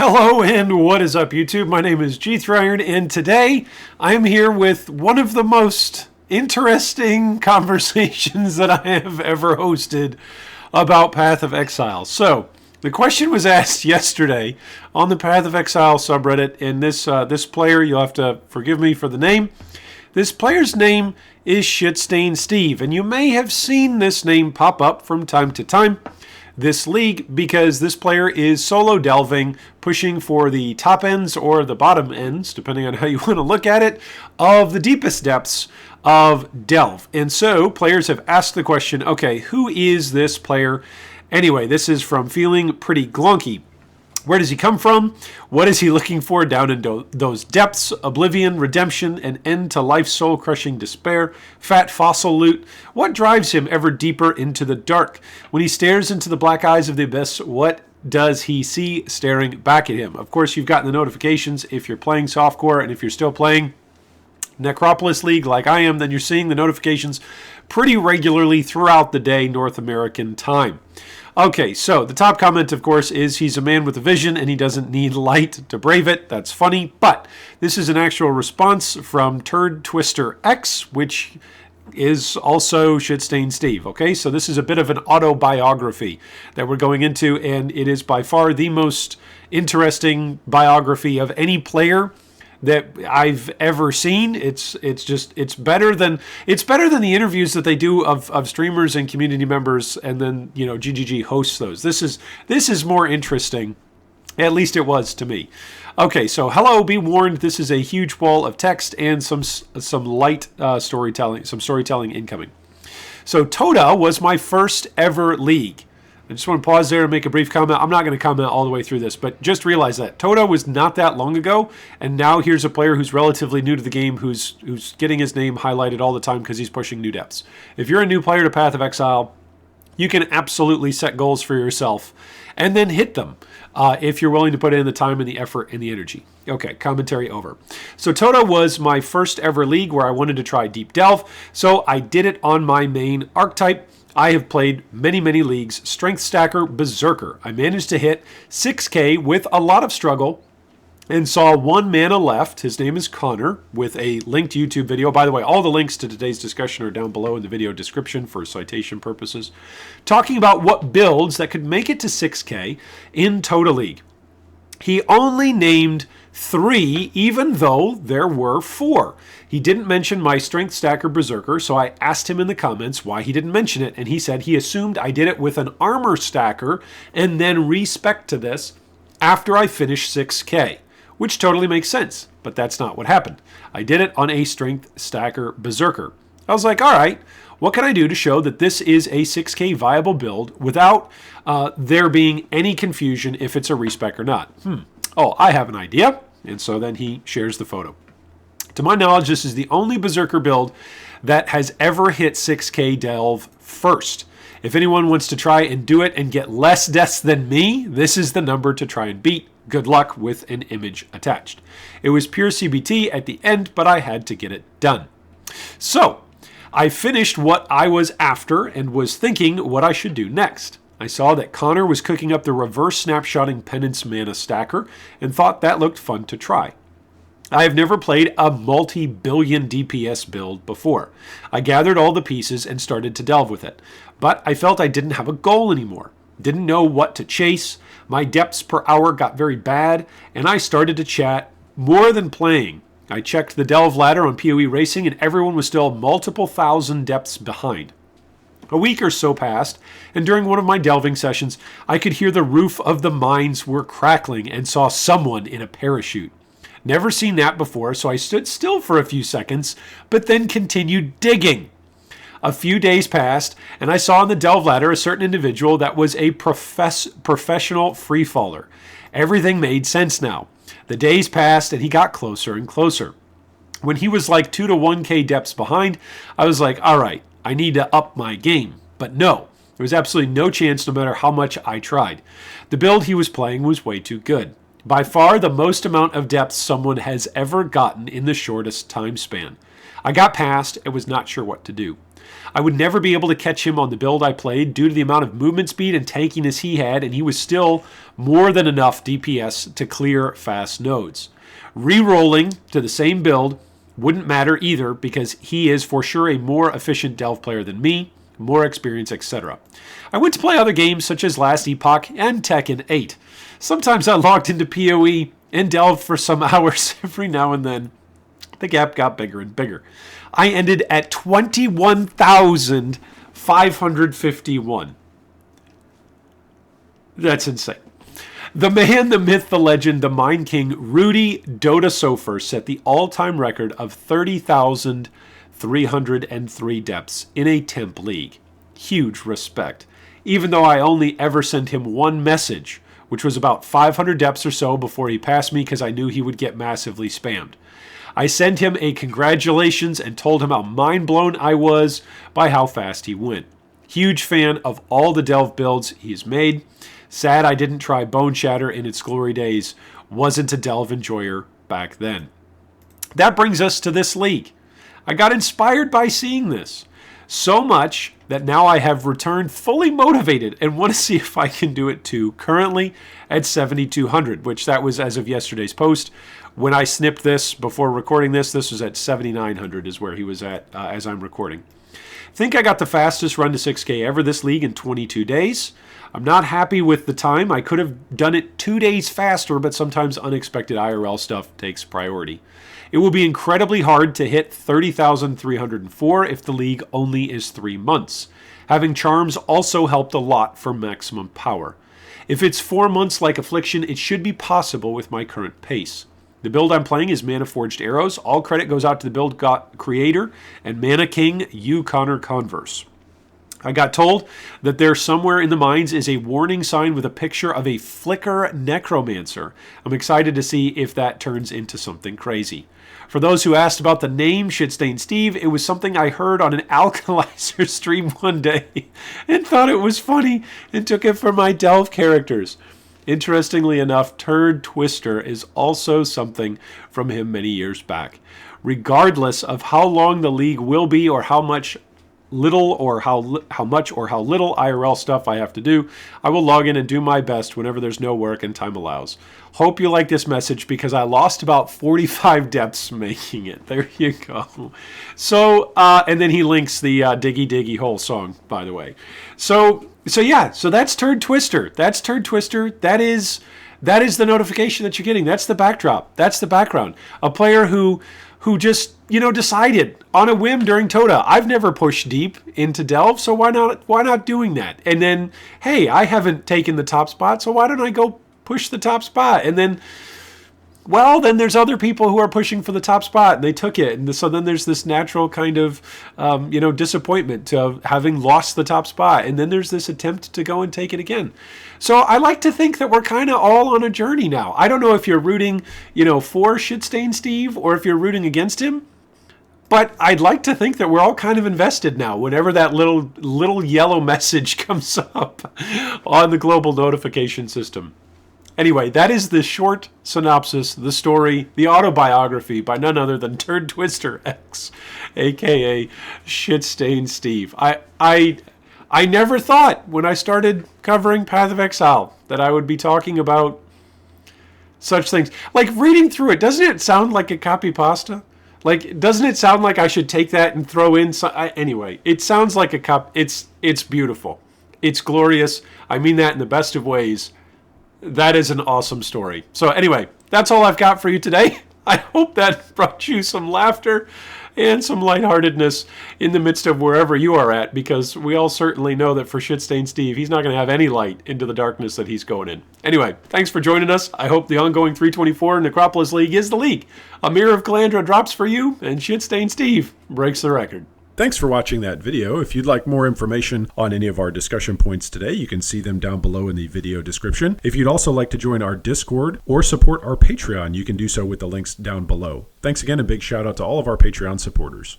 Hello and what is up YouTube? My name is G3Iron and today I'm here with one of the most interesting conversations that I have ever hosted about Path of Exile. So, the question was asked yesterday on the Path of Exile subreddit, and this player, you'll have to forgive me for the name, this player's name is ShitStainSteve, and you may have seen this name pop up from time to time this league because this player is solo delving, pushing for the top ends or the bottom ends, depending on how you want to look at it, of the deepest depths of delve. And so players have asked the question, okay, who is this player? Anyway, this is from Feeling Pretty Glunky. Where does he come from? What is he looking for down in those depths? Oblivion, redemption, an end to life's soul-crushing despair, fat fossil loot. What drives him ever deeper into the dark? When he stares into the black eyes of the abyss, what does he see staring back at him? Of course, you've gotten the notifications if you're playing softcore, and if you're still playing Necropolis League like I am, then you're seeing the notifications pretty regularly throughout the day, North American time. Okay, so the top comment, of course, is he's a man with a vision and he doesn't need light to brave it. That's funny, but this is an actual response from Turd Twister X, which is also ShitStainSteve. Okay, so this is a bit of an autobiography that we're going into, and it is by far the most interesting biography of any player that I've ever seen. It's better than the interviews that they do of streamers and community members, and then GGG hosts those. This is more interesting. At least it was to me. Okay, so hello, be warned. This is a huge wall of text and some light storytelling incoming. So Toda was my first ever league. I just want to pause there and make a brief comment. I'm not going to comment all the way through this, but just realize that Toda was not that long ago, and now here's a player who's relatively new to the game who's getting his name highlighted all the time because he's pushing new depths. If you're a new player to Path of Exile, you can absolutely set goals for yourself and then hit them if you're willing to put in the time and the effort and the energy. Okay, commentary over. So Toda was my first ever league where I wanted to try Deep Delve, so I did it on my main archetype. I have played many leagues. Strength Stacker Berserker. I managed to hit 6K with a lot of struggle and saw one mana left. His name is Connor, with a linked YouTube video. By the way, all the links to today's discussion are down below in the video description for citation purposes. Talking about what builds that could make it to 6K in Toda League. He only named 3, even though there were 4. He didn't mention my Strength Stacker Berserker, so I asked him in the comments why he didn't mention it, and he said he assumed I did it with an Armor Stacker and then respec to this after I finished 6K, which totally makes sense, but that's not what happened. I did it on a Strength Stacker Berserker. I was like, all right, what can I do to show that this is a 6K viable build without there being any confusion if it's a respec or not? Oh, I have an idea. And so then he shares the photo. To my knowledge, this is the only Berserker build that has ever hit 6K delve first. If anyone wants to try and do it and get less deaths than me, this is the number to try and beat. Good luck with an image attached. It was pure CBT at the end, but I had to get it done. So, I finished what I was after and was thinking what I should do next. I saw that Connor was cooking up the reverse snapshotting penance mana stacker and thought that looked fun to try. I have never played a multi-billion DPS build before. I gathered all the pieces and started to delve with it, but I felt I didn't have a goal anymore. Didn't know what to chase. My depths per hour got very bad, and I started to chat more than playing. I checked the delve ladder on POE Racing, and everyone was still multiple thousand depths behind. A week or so passed, and during one of my delving sessions, I could hear the roof of the mines were crackling and saw someone in a parachute. Never seen that before, so I stood still for a few seconds, but then continued digging. A few days passed, and I saw on the delve ladder a certain individual that was a professional freefaller. Everything made sense now. The days passed, and he got closer and closer. When he was like 2 to 1K depths behind, I was like, all right, I need to up my game. But no, there was absolutely no chance no matter how much I tried. The build he was playing was way too good. By far the most amount of depth someone has ever gotten in the shortest time span. I got past and was not sure what to do. I would never be able to catch him on the build I played due to the amount of movement speed and tankiness he had, and he was still more than enough DPS to clear fast nodes. Re-rolling to the same build wouldn't matter either because he is for sure a more efficient Delve player than me, more experience, etc. I went to play other games such as Last Epoch and Tekken 8. Sometimes I logged into POE and delved for some hours every now and then. The gap got bigger and bigger. I ended at 21,551. That's insane. The man, the myth, the legend, the Mind King, Rudy Dota Sofer set the all-time record of 30,303 depths in a temp league. Huge respect. Even though I only ever sent him one message, which was about 500 depths or so before he passed me because I knew he would get massively spammed. I sent him a congratulations and told him how mind blown I was by how fast he went. Huge fan of all the Delve builds he's made. Sad I didn't try Bone Shatter in its glory days. Wasn't a Delve enjoyer back then. That brings us to this league. I got inspired by seeing this. So much that now I have returned fully motivated and want to see if I can do it too. Currently at 7,200, which that was as of yesterday's post. When I snipped this before recording this was at 7,900 is where he was at as I'm recording. Think I got the fastest run to 6K ever this league in 22 days. I'm not happy with the time. I could have done it 2 days faster, but sometimes unexpected IRL stuff takes priority. It will be incredibly hard to hit 30,304 if the league only is 3 months. Having charms also helped a lot for maximum power. If it's 4 months like Affliction, it should be possible with my current pace. The build I'm playing is Mana Forged Arrows. All credit goes out to the build creator and Mana King, Connor Converse. I got told that there somewhere in the mines is a warning sign with a picture of a Flicker Necromancer. I'm excited to see if that turns into something crazy. For those who asked about the name ShitStainSteve, it was something I heard on an Alkalizer stream one day and thought it was funny and took it for my Delve characters. Interestingly enough, Turd Twister is also something from him many years back. Regardless of how long the league will be or how much little IRL stuff I have to do, I will log in and do my best whenever there's no work and time allows. Hope you like this message because I lost about 45 depths making it. There you go. So, and then he links the Diggy Diggy Hole song, by the way. So that's Turd Twister. That's Turd Twister. That is the notification that you're getting. That's the backdrop. That's the background. A player who just, decided on a whim during Tota, I've never pushed deep into Delve, so why not doing that? And then, hey, I haven't taken the top spot, so why don't I go push the top spot? And then, then there's other people who are pushing for the top spot, and they took it. And so then there's this natural kind of, disappointment of having lost the top spot. And then there's this attempt to go and take it again. So I like to think that we're kind of all on a journey now. I don't know if you're rooting, for ShitStainSteve or if you're rooting against him. But I'd like to think that we're all kind of invested now whenever that little yellow message comes up on the global notification system. Anyway, that is the short synopsis, the story, the autobiography by none other than Turd Twister X, a.k.a. ShitStainSteve. I never thought when I started covering Path of Exile that I would be talking about such things. Like, reading through it, doesn't it sound like a copy pasta? Like, doesn't it sound like I should take that and throw in anyway, it sounds like a cup. It's beautiful. It's glorious. I mean that in the best of ways. That is an awesome story. So anyway, that's all I've got for you today. I hope that brought you some laughter and some lightheartedness in the midst of wherever you are at, because we all certainly know that for ShitStainSteve, he's not going to have any light into the darkness that he's going in. Anyway, thanks for joining us. I hope the ongoing 324 Necropolis League is the league. A Mirror of Calandra drops for you, and ShitStainSteve breaks the record. Thanks for watching that video. If you'd like more information on any of our discussion points today, you can see them down below in the video description. If you'd also like to join our Discord or support our Patreon, you can do so with the links down below. Thanks again, and big shout out to all of our Patreon supporters.